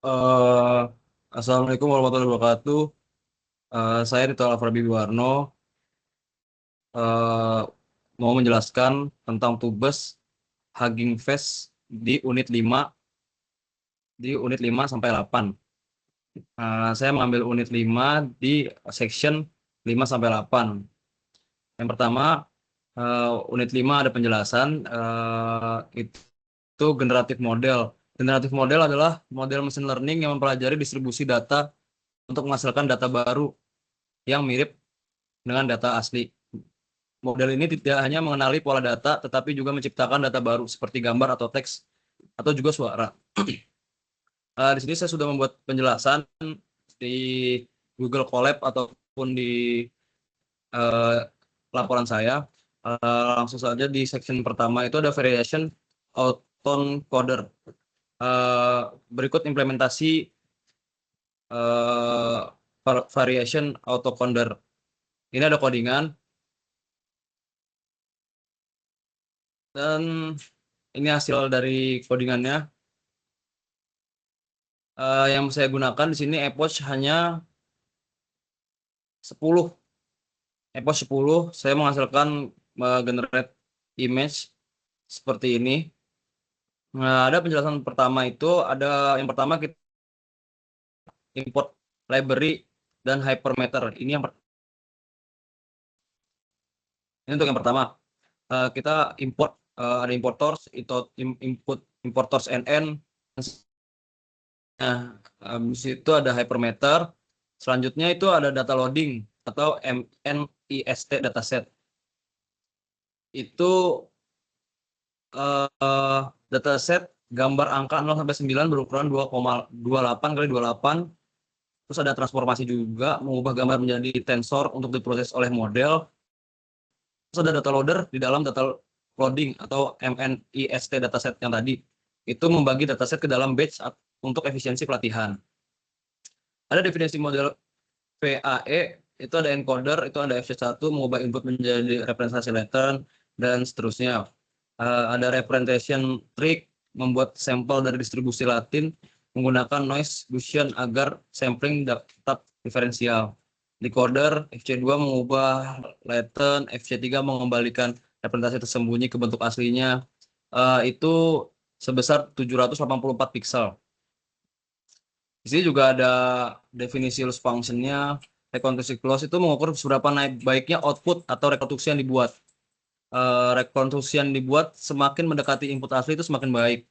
Eh, Assalamualaikum warahmatullahi wabarakatuh. Saya Rito Alfarabi Warno eh, mau menjelaskan tentang tugas Hugging Face di unit 5 sampai 8. Saya mengambil unit 5 di section 5 sampai 8. Yang pertama, unit 5 ada penjelasan itu generatif model. Generatif model adalah model machine learning yang mempelajari distribusi data untuk menghasilkan data baru yang mirip dengan data asli. Model ini tidak hanya mengenali pola data, tetapi juga menciptakan data baru seperti gambar atau teks atau juga suara. Di sini saya sudah membuat penjelasan di Google Colab ataupun di uh, laporan saya. Langsung saja di section pertama itu ada variation autoencoder. Berikut implementasi uh, variation autoencoder. Ini ada codingan dan ini hasil dari codingannya. Yang saya gunakan di sini Epoch hanya 10. Epoch 10 saya menghasilkan generate image seperti ini. Nah, ada penjelasan pertama itu ada yang pertama kita import library dan hypermeter. Ini untuk yang pertama. Kita import ada importers itu input importers NN. Nah, habis itu ada hypermeter. Selanjutnya itu ada data loading atau MNIST dataset. Itu dataset gambar angka 0 sampai 9 berukuran 2,28 kali 28. Terus ada transformasi juga, mengubah gambar menjadi tensor untuk diproses oleh model. Terus ada data loader di dalam data loading atau MNIST dataset yang tadi. Itu membagi dataset ke dalam batch untuk efisiensi pelatihan. Ada definisi model VAE, itu ada encoder, itu ada FC1, mengubah input menjadi representasi pattern, dan seterusnya. Ada representation trick, membuat sampel dari distribusi Latin, menggunakan noise Gaussian agar sampling tetap diferensial. Decoder, FC2 mengubah latent, FC3 mengembalikan representasi tersembunyi ke bentuk aslinya. Itu sebesar 784 pixel. Di sini juga ada definisi loss function-nya. Reconstruction loss itu mengukur seberapa naik baiknya output atau rekonstruksi yang dibuat. Rekonstruksi yang dibuat semakin mendekati input asli itu semakin baik.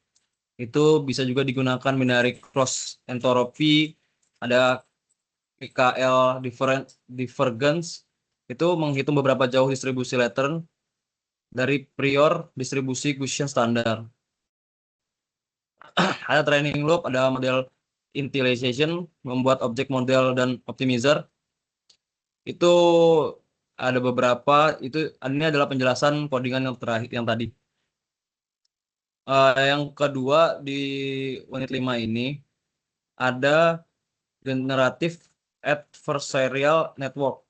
Itu bisa juga digunakan binary cross entropy. Ada PKL divergence. Itu menghitung beberapa jauh distribusi pattern dari prior distribusi Gaussian standar. Ada training loop, ada model initialization, membuat objek model dan optimizer. Itu ada beberapa, itu ini adalah penjelasan codingan yang terakhir yang tadi. Yang kedua di unit 5 ini ada generative adversarial network.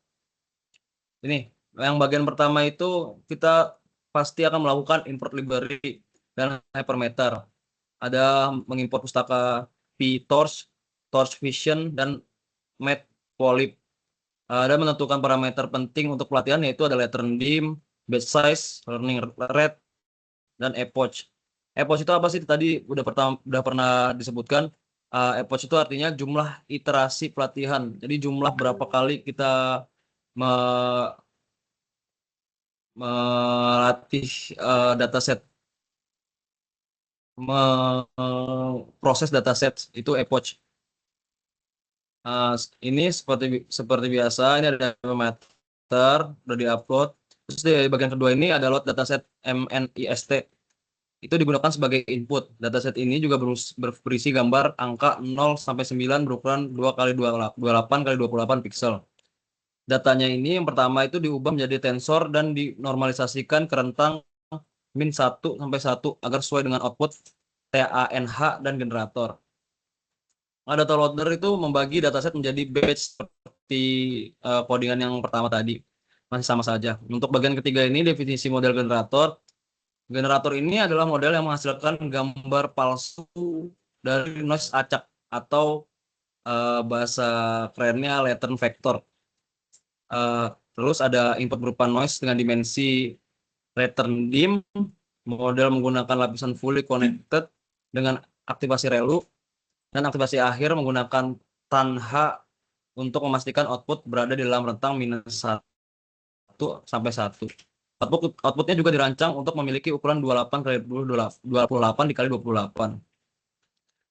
Ini yang bagian pertama itu kita pasti akan melakukan import library dan hypermeter. Ada mengimport pustaka PTorch, Torch Vision, dan Matplotlib. Ada menentukan parameter penting untuk pelatihan yaitu ada letter dim, batch size, learning rate, dan epoch. Epoch itu apa sih? Tadi udah pernah disebutkan. Epoch itu artinya jumlah iterasi pelatihan. Jadi jumlah berapa kali kita melatih dataset, proses dataset itu epoch. Ini seperti biasa, ini ada meter udah diupload. Terus di bagian kedua ini ada load dataset MNIST. Itu digunakan sebagai input. Dataset ini juga berisi gambar angka 0 sampai 9 berukuran 2 kali 28 kali 28 pixel. Datanya ini yang pertama itu diubah menjadi tensor dan dinormalisasikan ke rentang min 1 sampai 1 agar sesuai dengan output TANH dan generator. Data loader itu membagi dataset menjadi batch seperti codingan yang pertama tadi. Masih sama saja. Untuk bagian ketiga ini definisi model generator. Generator ini adalah model yang menghasilkan gambar palsu dari noise acak atau bahasa kerennya Latent Vector. Terus ada input berupa noise dengan dimensi return dim, model menggunakan lapisan fully connected dengan aktivasi relu, dan aktivasi akhir menggunakan tanha untuk memastikan output berada di dalam rentang -1 sampai 1. Outputnya juga dirancang untuk memiliki ukuran 28 kali 28 dikali 28.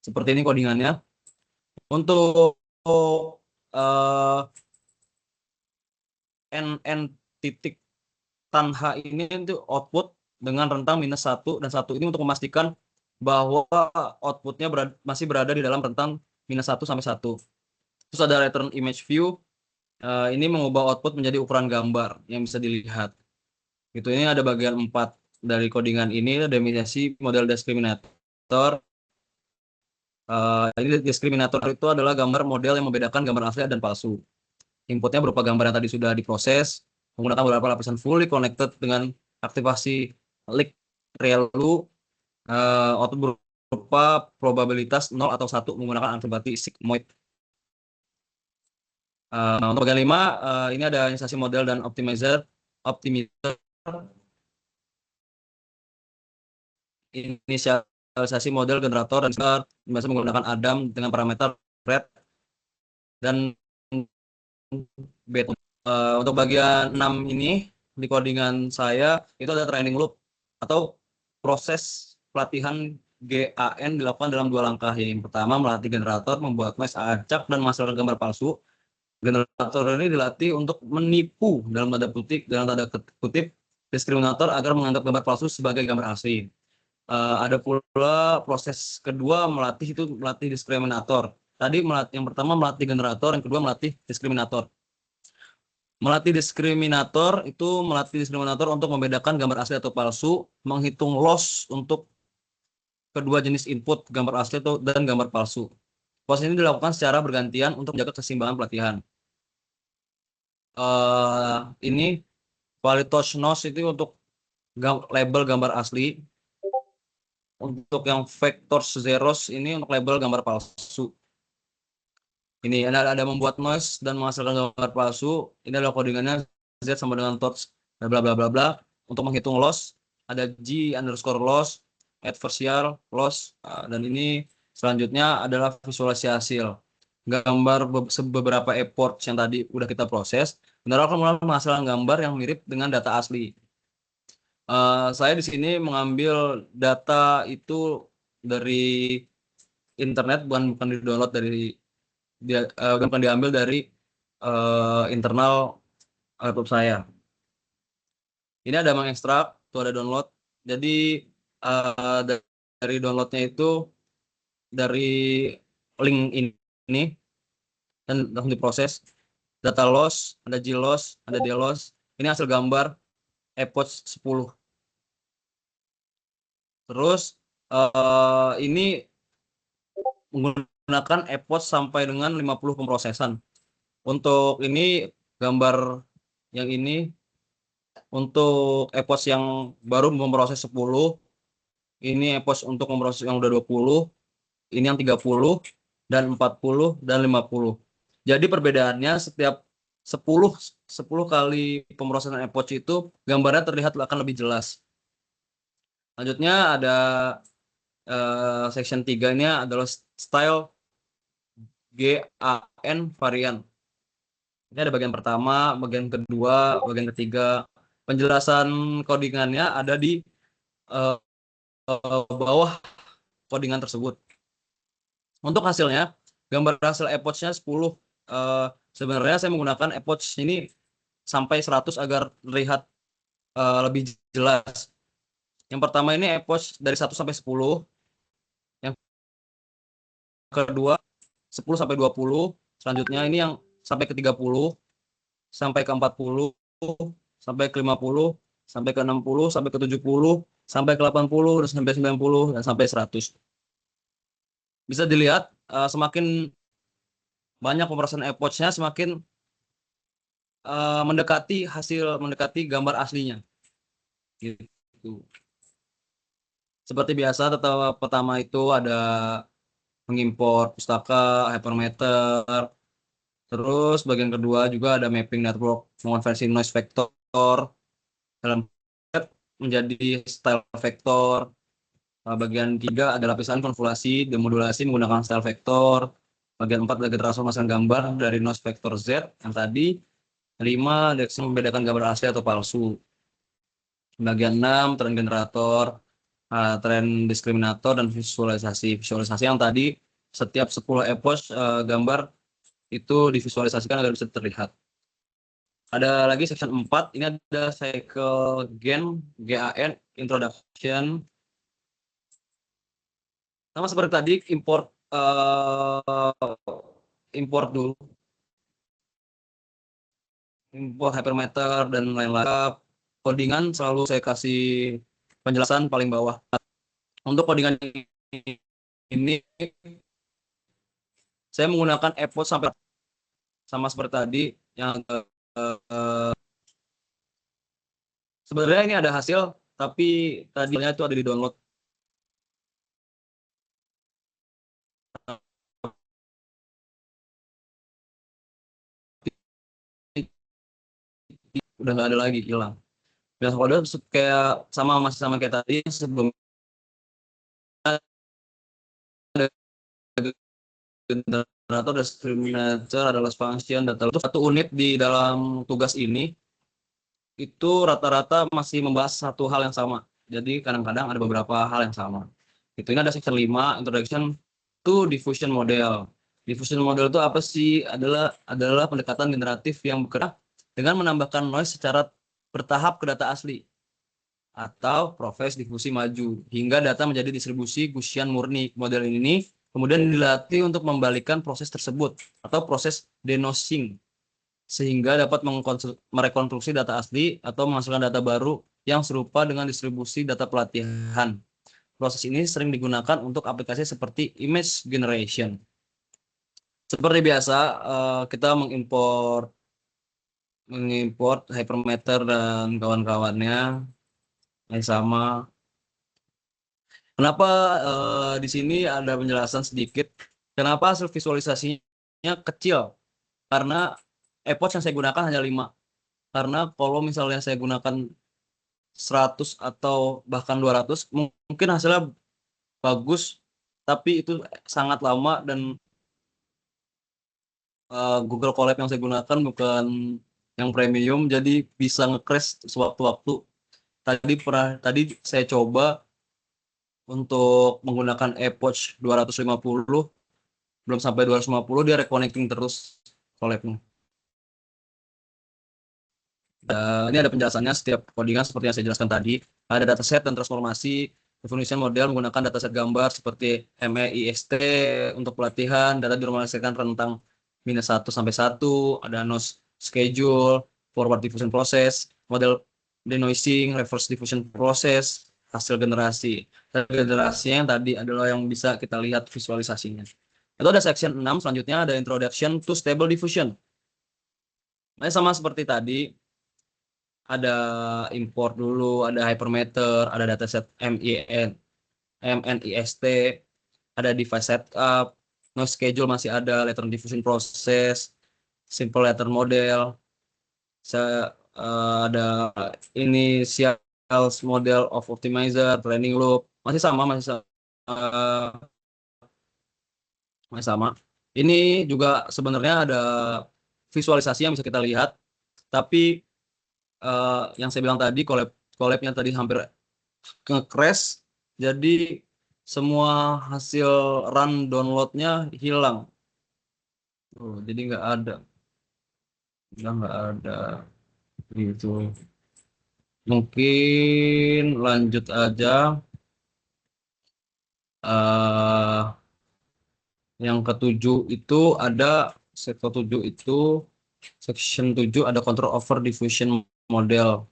Seperti ini codingannya. Untuk NN titik tanha ini itu output dengan rentang -1 dan 1 ini untuk memastikan bahwa outputnya masih berada di dalam rentang -1 sampai 1. Terus ada return image view, ini mengubah output menjadi ukuran gambar yang bisa dilihat. Itu ini ada bagian 4 dari codingan ini, definisi model diskriminator. Ini diskriminator itu adalah gambar model yang membedakan gambar asli dan palsu. Inputnya berupa gambar yang tadi sudah diproses menggunakan beberapa lapisan fully connected dengan aktivasi leak relu. Output berupa probabilitas 0 atau 1 menggunakan aktivasi sigmoid. Untuk bagian 5, ini ada inisiasi model dan optimizer. Inisialisasi model generator dan biasa menggunakan Adam dengan parameter red dan beta. Untuk bagian 6 ini di codingan saya itu ada training loop atau proses pelatihan GAN dilakukan dalam 2 langkah. Yang pertama melatih generator membuat noise acak dan menghasilkan gambar palsu. Generator ini dilatih untuk menipu dalam tanda kutip diskriminator agar menganggap gambar palsu sebagai gambar asli. Ada pula proses kedua melatih diskriminator. Tadi yang pertama melatih generator, yang kedua melatih diskriminator. Melatih diskriminator untuk membedakan gambar asli atau palsu, menghitung loss untuk kedua jenis input gambar asli dan gambar palsu. Proses ini dilakukan secara bergantian untuk menjaga keseimbangan pelatihan. Ini qualitas noise itu untuk label gambar asli. Untuk yang vector zeros ini untuk label gambar palsu. Ini ada membuat noise dan menghasilkan gambar palsu. Ini adalah codingannya Z sama dengan torch bla bla bla bla. Untuk menghitung loss ada G_loss, adversarial loss, dan ini selanjutnya adalah visualisasi hasil gambar beberapa effort yang tadi udah kita proses. Benar akan menghasilkan gambar yang mirip dengan data asli. Saya di sini mengambil data itu dari internet, bukan di-download bukan diambil dari internal laptop saya. Ini ada mengekstrak, itu ada download. Jadi dari downloadnya itu dari link ini dan langsung diproses. Data loss, ada G-loss, ada D-loss. Ini hasil gambar epoch 10. Terus ini menggunakan epoch sampai dengan 50 pemrosesan. Untuk ini gambar yang ini untuk epoch yang baru memproses 10. Ini epoch untuk memproses yang udah 20. Ini yang 30 dan 40 dan 50. Jadi perbedaannya setiap 10 kali pemrosesan epoch itu gambarnya terlihat akan lebih jelas. Selanjutnya ada section 3 ini adalah style GAN varian. Ini ada bagian pertama, bagian kedua, bagian ketiga. Penjelasan codingannya ada di bawah codingan tersebut. Untuk hasilnya, gambar hasil epoch-nya 10. Sebenarnya saya menggunakan epoch ini sampai 100 agar terlihat lebih jelas. Yang pertama ini epoch dari 1 sampai 10. Yang kedua 10 sampai 20. Selanjutnya ini yang sampai ke 30, sampai ke 40, sampai ke 50, sampai ke 60, sampai ke 70, sampai ke 80, dan sampai 90, dan sampai 100. Bisa dilihat semakin banyak pemrosesan epoch-nya semakin mendekati gambar aslinya. Gitu. Seperti biasa, pertama itu ada mengimport pustaka, hypermeter. Terus bagian kedua juga ada mapping network, mengonversi noise vector dalam menjadi style vector. Bagian 3 ada lapisan konvolasi demodulasi menggunakan style vector. Bagian 4 ada transformasi gambar dari noise vector Z yang tadi. 5 membedakan gambar asli atau palsu. Bagian 6 tren generator, tren diskriminator, dan visualisasi. Visualisasi yang tadi setiap 10 epoch gambar itu divisualisasikan agar bisa terlihat. Ada lagi section 4, ini ada cycle GAN, GAN, introduction. Sama seperti tadi, import dulu. Import hypermeter dan lain-lain. Codingan selalu saya kasih penjelasan paling bawah. Untuk codingan ini saya menggunakan epoch sampai sama seperti tadi yang sebenarnya ini ada hasil tapi tadinya itu ada di download. Udah nggak ada lagi, hilang. Biasa kode kayak masih sama kayak tadi sebelum ada generator, discriminator, ada loss function, data itu satu unit di dalam tugas ini itu rata-rata masih membahas satu hal yang sama. Jadi kadang-kadang ada beberapa hal yang sama. Itu ini ada section 5, introduction to diffusion model. Diffusion model itu apa sih? Adalah pendekatan generatif yang bergerak dengan menambahkan noise secara bertahap ke data asli atau proses difusi maju hingga data menjadi distribusi Gaussian murni. Model ini kemudian dilatih untuk membalikkan proses tersebut atau proses denoising sehingga dapat merekonstruksi data asli atau menghasilkan data baru yang serupa dengan distribusi data pelatihan. Proses ini sering digunakan untuk aplikasi seperti image generation. Seperti biasa, kita mengimport hypermeter dan kawan-kawannya yang sama. Kenapa di sini ada penjelasan sedikit? Kenapa hasil visualisasinya kecil? Karena epoch yang saya gunakan hanya 5. Karena kalau misalnya saya gunakan 100 atau bahkan 200, mungkin hasilnya bagus, tapi itu sangat lama dan Google Colab yang saya gunakan bukan yang premium, jadi bisa nge-crash sewaktu-waktu. Tadi saya coba untuk menggunakan epoch 250, belum sampai 250 dia reconnecting terus Colabnya. Ini ada penjelasannya setiap codingan seperti yang saya jelaskan tadi. Ada dataset dan transformasi, definition model menggunakan dataset gambar seperti MEIST untuk pelatihan, data dinormalisasikan rentang -1 sampai 1, ada noise schedule, forward diffusion process, model denoising, reverse diffusion process, hasil generasi. Generasi yang tadi adalah yang bisa kita lihat visualisasinya. Itu ada section 6, selanjutnya ada introduction to stable diffusion. Nah, sama seperti tadi, ada import dulu, ada hypermeter, ada dataset MNIST, ada device setup, noise schedule masih ada, latent diffusion process, simple letter model, ada initial model of optimizer, training loop, masih sama. Ini juga sebenarnya ada visualisasi yang bisa kita lihat, tapi yang saya bilang tadi collabnya tadi hampir nge-crash, jadi semua hasil run downloadnya hilang. Jadi nggak ada gitu. Mungkin lanjut aja. Yang ketujuh itu ada section 7 ada control over diffusion model.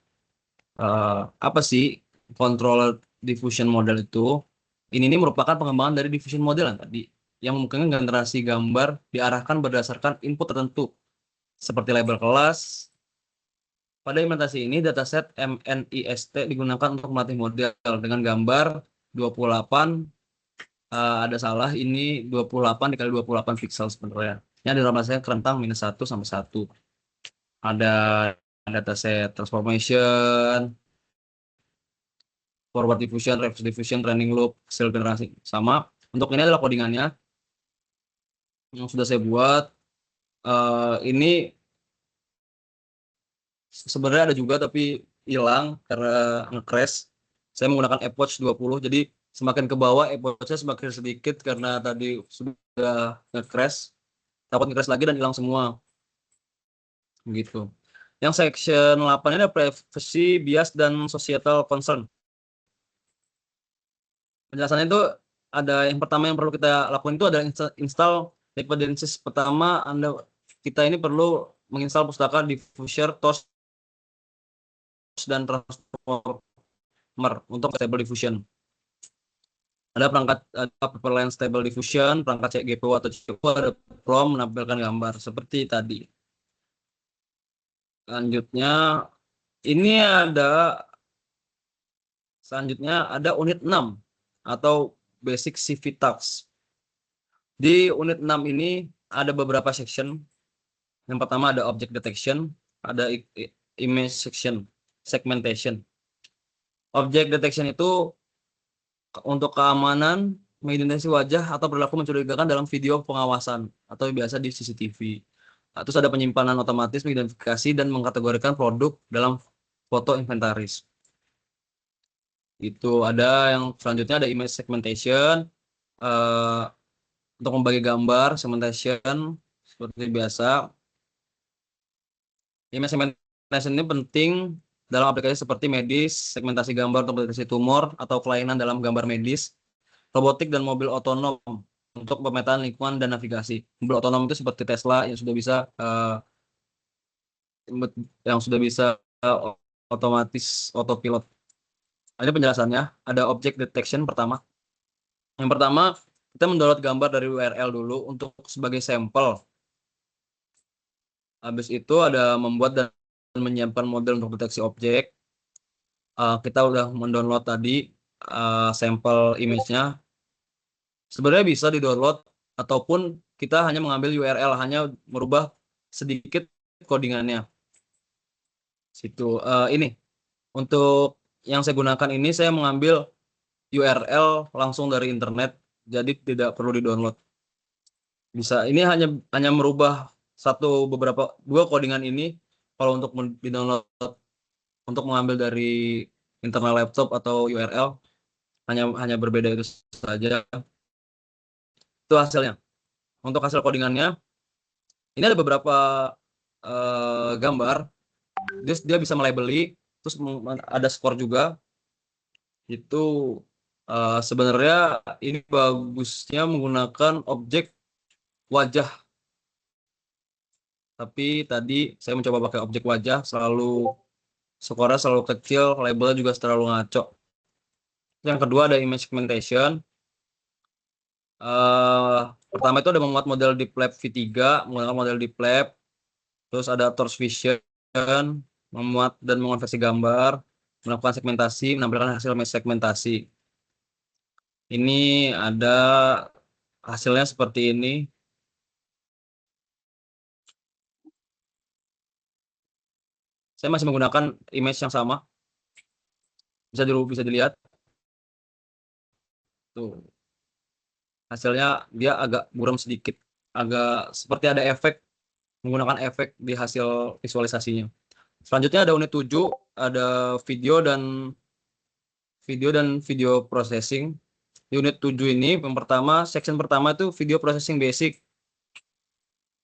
Apa sih control diffusion model itu? Ini merupakan pengembangan dari diffusion model yang tadi, yang memungkinkan generasi gambar diarahkan berdasarkan input tertentu, seperti label kelas. Pada implementasi ini, dataset MNIST digunakan untuk melatih model dengan gambar 28 ada salah, ini 28 dikali 28 pixel sebenarnya. Ini ada dalam saya rentang -1 sampai 1. Ada dataset transformation, forward diffusion, reverse diffusion, training loop, hasil generasi. Sama. Untuk ini adalah codingannya yang sudah saya buat. Ini sebenarnya ada juga tapi hilang karena nge-crash. Saya menggunakan Apple Watch 20, jadi semakin ke bawah Apple Watch-nya semakin sedikit karena tadi sudah nge-crash. Takut nge-crash lagi dan hilang semua. Gitu. Yang section 8 ini ada privacy, bias, dan societal concern. Penjelasannya itu ada yang pertama yang perlu kita lakukan itu adalah install dependencies. Pertama, kita ini perlu menginstal pustaka diffuser, torch, dan transformer untuk stable diffusion. Ada perangkat Purple Stable Diffusion, perangkat GPU atau CPU, ada PROM menampilkan gambar seperti tadi. Selanjutnya ada unit 6 atau Basic CV Tasks. Di unit 6 ini ada beberapa section. Yang pertama ada Object Detection, ada Image Section, Segmentation. Object Detection itu untuk keamanan, mengidentifikasi wajah atau perilaku mencurigakan dalam video pengawasan atau biasa di CCTV. Terus ada penyimpanan otomatis, mengidentifikasi dan mengkategorikan produk dalam foto inventaris. Itu ada yang selanjutnya ada image segmentation, untuk membagi gambar, segmentation seperti biasa. Image segmentation ini penting dalam aplikasi seperti medis, segmentasi gambar untuk deteksi tumor atau kelainan dalam gambar medis, robotik dan mobil otonom untuk pemetaan lingkungan dan navigasi. Mobil otonom itu seperti Tesla yang sudah bisa otomatis autopilot. Ini penjelasannya. Ada object detection pertama. Yang pertama, kita mendownload gambar dari URL dulu untuk sebagai sampel. Habis itu ada membuat dan menyiapkan model untuk deteksi objek. Kita udah mendownload tadi sampel image-nya. Sebenarnya bisa di-download ataupun kita hanya mengambil URL, hanya merubah sedikit codingannya. Situ. Ini untuk yang saya gunakan ini saya mengambil URL langsung dari internet, jadi tidak perlu di-download. Bisa. Ini hanya merubah dua codingan ini. Kalau untuk di-download untuk mengambil dari internal laptop atau URL hanya berbeda itu saja. Itu hasilnya. Untuk hasil codingannya, ini ada beberapa gambar. Dia bisa melabeli, terus ada skor juga. Itu sebenarnya ini bagusnya menggunakan objek wajah. Tapi tadi saya mencoba pakai objek wajah, skornya selalu kecil, labelnya juga terlalu ngaco. Yang kedua ada image segmentation. Pertama itu ada memuat model Deep Lab V3, menggunakan model Deep Lab. Terus ada Torch Vision, memuat dan mengonversi gambar, melakukan segmentasi, menampilkan hasil segmentasi. Ini ada hasilnya seperti ini. Saya masih menggunakan image yang sama. Bisa dilihat. Tuh. Hasilnya dia agak buram sedikit. Agak seperti ada menggunakan efek di hasil visualisasinya. Selanjutnya ada unit 7, ada video dan video processing. Di unit 7 ini section pertama itu video processing basic.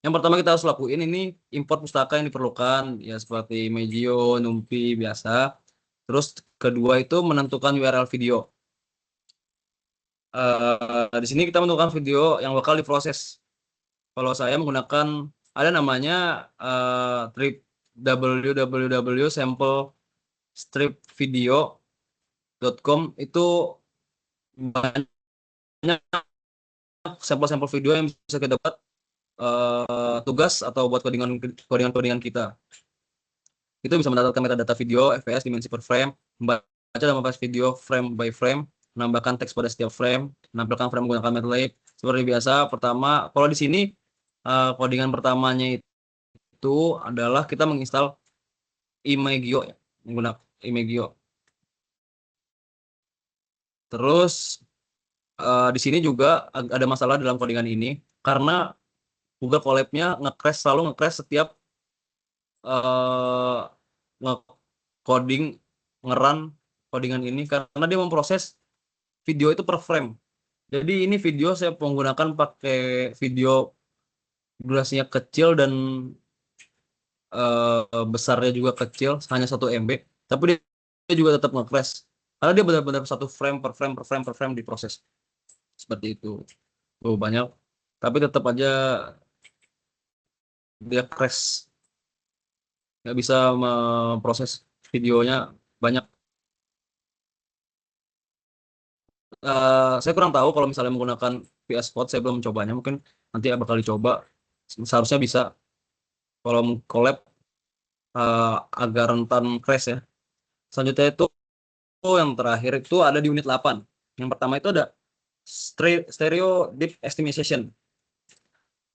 Yang pertama kita harus lakuin ini import pustaka yang diperlukan, ya seperti Megio, NumPy biasa. Terus kedua itu menentukan URL video. Di sini kita menentukan video yang bakal diproses. Kalau saya menggunakan ada namanya www.samplestripvideo.com. Itu banyak sampel-sampel video yang bisa kita dapat tugas atau buat codingan kita. Itu bisa mendapatkan metadata video, FPS, dimensi per frame, membaca dan membahas video frame by frame, menambahkan teks pada setiap frame, menampilkan frame menggunakan MATLAB. Seperti biasa, pertama, kalau di sini codingan pertamanya itu adalah kita menginstal Imagio, ya, menggunakan Imagio. Terus di sini juga ada masalah dalam codingan ini karena Google Colab-nya selalu nge-crash setiap uh, nge-coding, nge-run codingan ini karena dia memproses video itu per frame. Jadi ini video saya menggunakan pakai video durasinya kecil dan besarnya juga kecil, hanya 1 MB, tapi dia juga tetap nge-crash karena dia benar-benar satu frame per frame per frame per frame diproses seperti itu. Banyak, tapi tetap aja dia crash, nggak bisa memproses videonya banyak. Saya kurang tahu kalau misalnya menggunakan VS Code, saya belum mencobanya, mungkin nanti bakal dicoba, seharusnya bisa kalau collab agak rentan crash ya. Selanjutnya itu yang terakhir itu ada di unit 8. Yang pertama itu ada stereo deep estimation.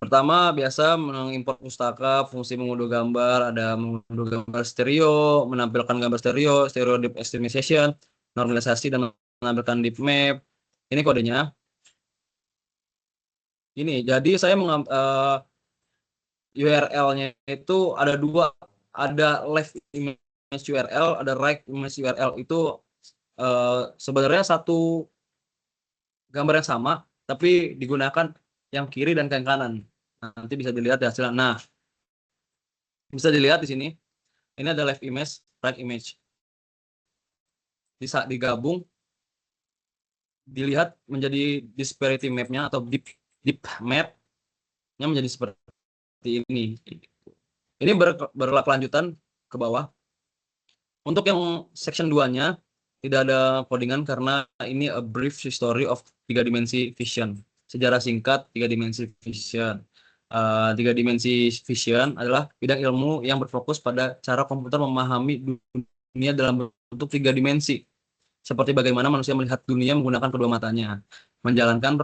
Pertama biasa mengimport pustaka, fungsi mengunduh gambar, ada mengunduh gambar stereo, menampilkan gambar stereo, stereo deep estimation, normalisasi dan menampilkan deep map. Ini kodenya. Ini jadi saya URL-nya itu ada dua, ada left image URL, ada right image URL. Itu sebenarnya satu gambar yang sama, tapi digunakan yang kiri dan yang kanan. Nanti bisa dilihat di hasilnya. Nah, bisa dilihat di sini. Ini ada left image, right image. Bisa digabung, dilihat menjadi disparity map-nya atau deep map-nya menjadi seperti ini. Ini berkelanjutan ke bawah. Untuk yang section 2-nya tidak ada codingan karena ini a brief history of 3 dimensi vision. Sejarah singkat 3 dimensi vision. 3 dimensi vision adalah bidang ilmu yang berfokus pada cara komputer memahami dunia dalam bentuk 3 dimensi. Seperti bagaimana manusia melihat dunia menggunakan kedua matanya. Menjalankan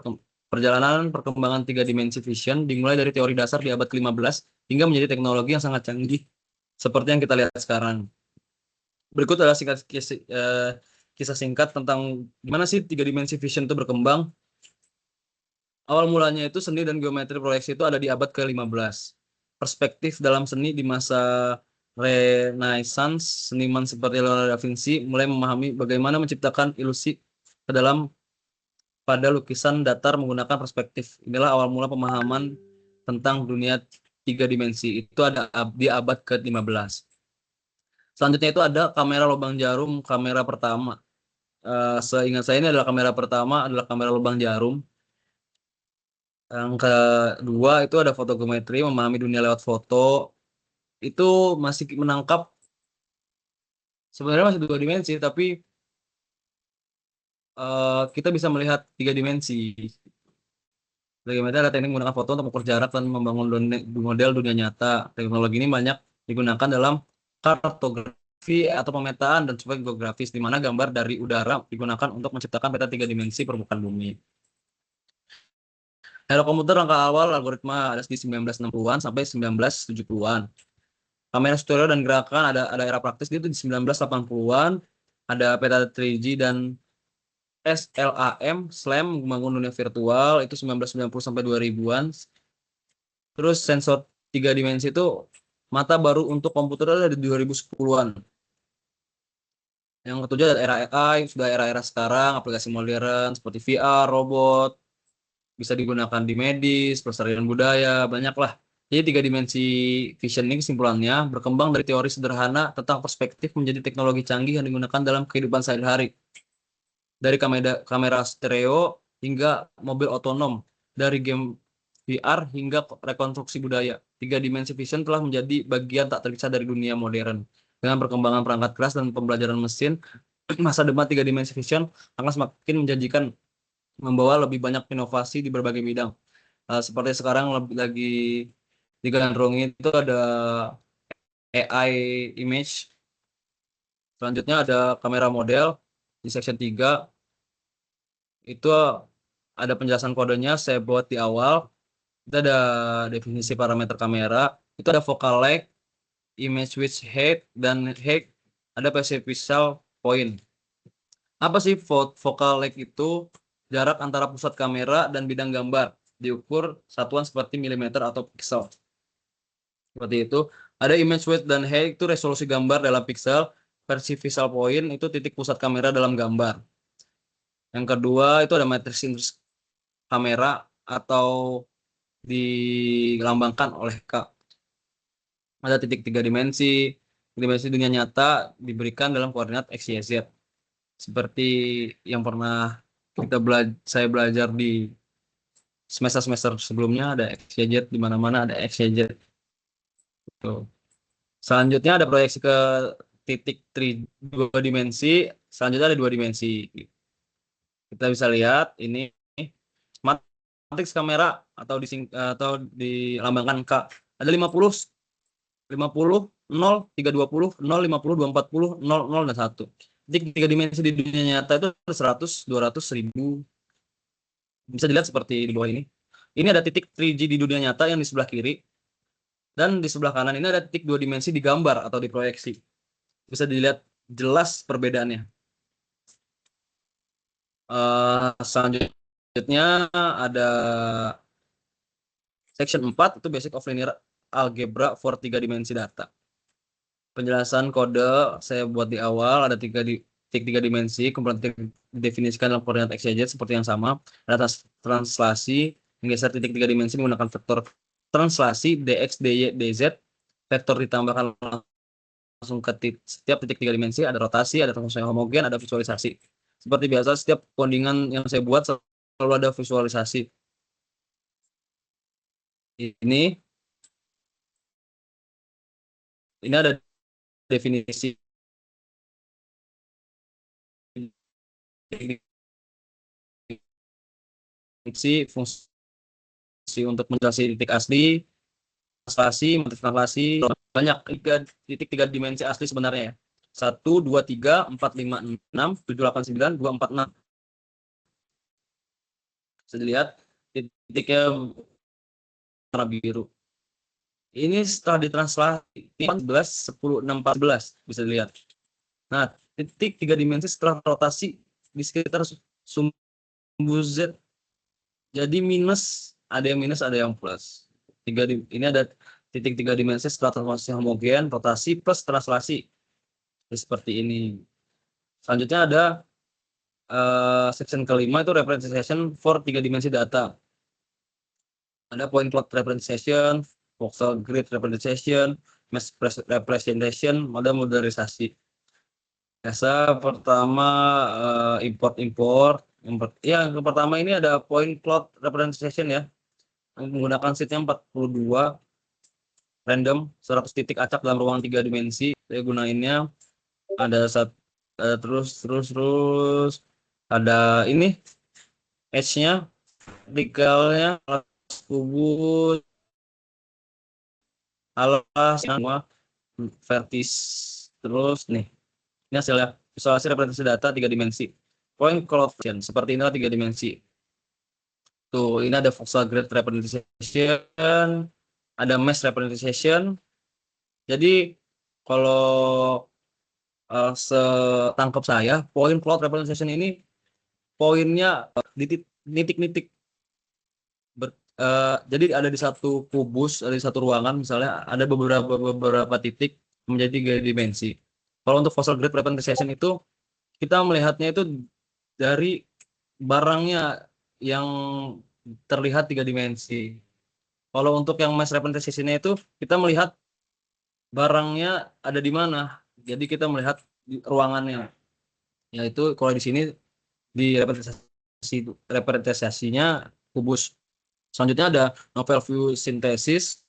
perjalanan perkembangan 3 dimensi vision dimulai dari teori dasar di abad ke-15 hingga menjadi teknologi yang sangat canggih seperti yang kita lihat sekarang. Berikut adalah kisah singkat tentang gimana sih 3 dimensi vision itu berkembang. Awal mulanya itu seni dan geometri proyeksi itu ada di abad ke-15. Perspektif dalam seni di masa Renaissance, seniman seperti Leonardo da Vinci mulai memahami bagaimana menciptakan ilusi ke dalam pada lukisan datar menggunakan perspektif. Inilah awal mula pemahaman tentang dunia 3 dimensi. Itu ada di abad ke-15. Selanjutnya itu ada kamera lubang jarum, kamera pertama. Seingat saya ini adalah kamera pertama, adalah kamera lubang jarum. Yang kedua itu ada fotogrametri, memahami dunia lewat foto. Itu masih menangkap, sebenarnya masih 2 dimensi, tapi kita bisa melihat 3 dimensi. Bagaimana ada teknik menggunakan foto untuk mengukur jarak dan membangun model dunia nyata. Teknologi ini banyak digunakan dalam kartografi atau pemetaan dan supaya geografis, di mana gambar dari udara digunakan untuk menciptakan peta 3 dimensi permukaan bumi. Era komputer langkah awal algoritma ada di 1960-an sampai 1970-an. Kamera stereo dan gerakan ada era praktis itu di 1980-an. Ada peta 3G dan SLAM, SLAM membangun dunia virtual itu 1990 sampai 2000-an. Terus sensor 3 dimensi itu mata baru untuk komputer ada di 2010-an. Yang ketujuh ada era AI, sudah era-era sekarang, aplikasi modern seperti VR, robot, bisa digunakan di medis, pelestarian budaya, banyaklah. Jadi 3 dimensi vision ini kesimpulannya berkembang dari teori sederhana tentang perspektif menjadi teknologi canggih yang digunakan dalam kehidupan sehari-hari. Dari kamera stereo hingga mobil otonom, dari game VR hingga rekonstruksi budaya. 3 dimensi vision telah menjadi bagian tak terpisah dari dunia modern. Dengan perkembangan perangkat keras dan pembelajaran mesin, masa depan 3 dimensi vision akan semakin menjanjikan, membawa lebih banyak inovasi di berbagai bidang. Seperti sekarang lagi digandrungi itu ada AI image. Selanjutnya ada kamera model di section 3. itu ada penjelasan kodenya saya buat di awal. Itu ada definisi parameter kamera, itu ada focal length, image width height, dan height, ada peripheral point. Apa sih focal length itu? Jarak antara pusat kamera dan bidang gambar, diukur satuan seperti milimeter atau pixel. Seperti itu. Ada image width dan height, itu resolusi gambar dalam pixel. Peripheral point itu titik pusat kamera dalam gambar. Yang kedua itu ada matriks index kamera atau dilambangkan oleh K. Ada titik 3 dimensi. Dimensi dunia nyata diberikan dalam koordinat X, Y, Z. Seperti yang pernah saya belajar di semester-semester sebelumnya, ada X, Y, Z, di mana-mana ada X, Y, Z. Tuh. Selanjutnya ada proyeksi ke titik 2 dimensi. Selanjutnya ada 2 dimensi. Kita bisa lihat ini matriks kamera atau dilambangkan K. Ada 50, 0, 320, 0, 50, 240, 0, 0, dan 1. Titik 3 dimensi di dunia nyata itu 100, 200, 1000. Bisa dilihat seperti di bawah ini. Ini ada titik 3G di dunia nyata yang di sebelah kiri. Dan di sebelah kanan ini ada titik 2 dimensi di gambar atau di proyeksi. Bisa dilihat jelas perbedaannya. Selanjutnya ada section 4, itu basic of linear algebra for 3 dimensi data. Penjelasan kode saya buat di awal, ada titik 3 dimensi, kemudian didefinisikan dalam koordinat X, Y, Z seperti yang sama. Ada translasi, menggeser titik 3 dimensi menggunakan vektor translasi dx, dy, dz. Vektor ditambahkan langsung ke setiap titik 3 dimensi, ada rotasi, ada transformasi homogen, ada visualisasi. Seperti biasa, setiap codingan yang saya buat selalu ada visualisasi. Ini ada definisi fungsi untuk menjelaskan titik asli, translasi, banyak titik 3 dimensi asli sebenarnya ya. 1, 2, 3, 4, 5, 6, 7, 8, 9, 2, 4, 6. Bisa dilihat titiknya warna biru. Ini setelah ditranslasi 14, 10, 6, 14 bisa dilihat. Nah, titik 3 dimensi setelah rotasi di sekitar sumbu Z. Jadi minus, ada yang minus, ada yang plus. Ini ada titik 3 dimensi setelah transformasi homogen, rotasi plus translasi. Seperti ini. Selanjutnya ada section kelima, itu representation for 3 dimensi data. Ada point cloud representation, voxel grid representation, mesh representation, ada modernisasi. Biasa pertama import. Yang pertama ini ada point cloud representation ya. Menggunakan sheetnya 42 random 100 titik acak dalam ruang 3 dimensi. Saya gunainnya ada terus ada ini edge-nya, vertikalnya, kubus, alas semua vertis. Terus nih, ini hasilnya visualisasi representasi data 3 dimensi. Point cloud seperti inilah 3 dimensi. Tuh, ini ada voxel grid representation, ada mesh representation. Jadi kalau setangkap saya, point cloud representation ini poinnya di nitik-nitik. Jadi ada di satu kubus, ada di satu ruangan misalnya, ada beberapa titik menjadi 3 dimensi. Kalau untuk voxel grid representation itu kita melihatnya itu dari barangnya yang terlihat 3 dimensi. Kalau untuk yang mesh representation-nya itu kita melihat barangnya ada di mana. Jadi kita melihat di ruangannya. Yaitu kalau di sini di representasinya kubus. Selanjutnya ada novel view synthesis.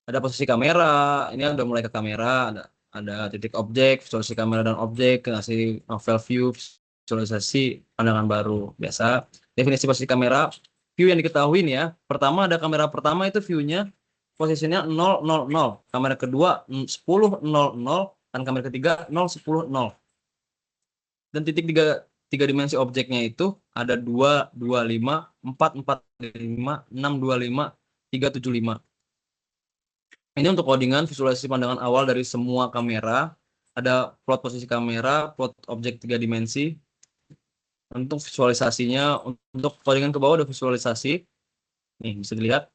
Ada posisi kamera, ini udah mulai ke kamera, ada titik objek, visualisasi kamera dan objek, kasih novel view, visualisasi pandangan baru. Biasa definisi posisi kamera, view yang diketahui nih ya. Pertama ada kamera pertama itu view-nya posisinya 0, 0, 0. Kamera kedua 10, 0, 0, dan kamera ketiga 0, 10, 0. Dan titik tiga dimensi objeknya itu ada 2, 25, 4, 45, 6, 25, 3, 75. Ini untuk codingan visualisasi pandangan awal dari semua kamera. Ada plot posisi kamera, plot objek 3 dimensi. Untuk visualisasinya, untuk codingan ke bawah ada visualisasi. Nih, bisa dilihat.